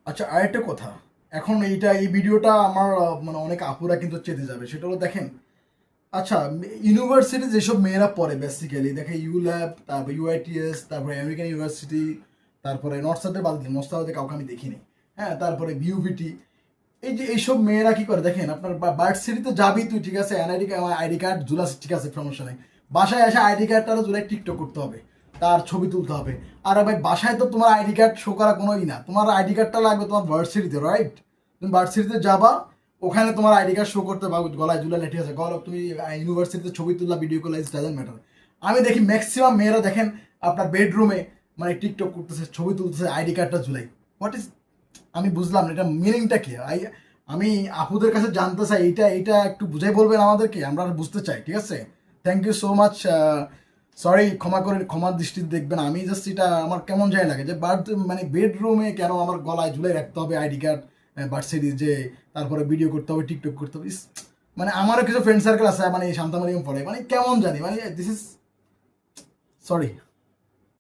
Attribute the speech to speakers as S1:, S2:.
S1: আচ্ছা, আরেকটা কথা। এখন এই ভিডিওটা আমার মানে অনেক আপুরা কিন্তু চেতে যাবে, সেটা হলো দেখেন। আচ্ছা, ইউনিভার্সিটি যেসব মেয়েরা পড়ে বেসিক্যালি দেখে ইউল্যাব, তারপর ইউআইটিএস, তারপরে আমেরিকান ইউনিভার্সিটি, তারপরে নর্থ সাউথে বাদ দিন, নর্থ সাউথে কাউকে আমি দেখিনি। হ্যাঁ, তারপরে বিউভিটি, এই যে এইসব মেয়েরা কি করে দেখেন, আপনার বার্থ সিটিতে যাবি তুই, ঠিক আছে, এনআইডি আইডি কার্ড ঝুলাস, ঠিক আছে, সমস্যা নেই। বাসায় এসে আইডি কার্ডটা ঝুলাই টিকটক করতে হবে, তার ছবি তুলতে হবে। আর ভাই বাসায় তো তোমার আইডি কার্ড শো করা কোনো ই না, তোমার আইডি কার্ডটা লাগবে তোমার বার্থ সিটিতে, রাইট? তুমি বার্থ সিটিতে যাবা, ওখানে তোমার আইডি কার্ড শো করতে পারবে, গলায় ঝুলালে, ঠিক আছে, গলা তুমি ইউনিভার্সিটিতে ছবি তুললা, video call, is doesn't matter. আমি দেখি ম্যাক্সিমাম মেয়েরা দেখেন আপনার বেডরুমে মানে টিকটক করতেছে, ছবি তুলতেছে, আইডি কার্ডটা ঝুলাই। হোয়াট ইজ, আমি বুঝলাম না এটা মিনিংটা কি। আমি আপুদের কাছে জানতে চাই, এটা একটু বুঝাই বলবেন আমাদেরকে, আমরা বুঝতে চাই, ঠিক আছে? Thank you so much. Sorry, ক্ষমা করে ক্ষমার দৃষ্টিতে দেখবেন। আমি জাস্ট এটা আমার কেমন যায় লাগে যে বার্থ মানে বেডরুমে কেন আমার গলায় ঝুলাই রাখতে হবে আইডি কার্ড, বার্থ যে, তারপরে ভিডিও করতে হবে, টিকটক করতে হবে, মানে আমারও কিছু ফ্রেন্ড সার্কেল আছে মানে এই শান্তামারিয়াম পড়ে, মানে কেমন জানি, মানে দিস ইজ, সরি।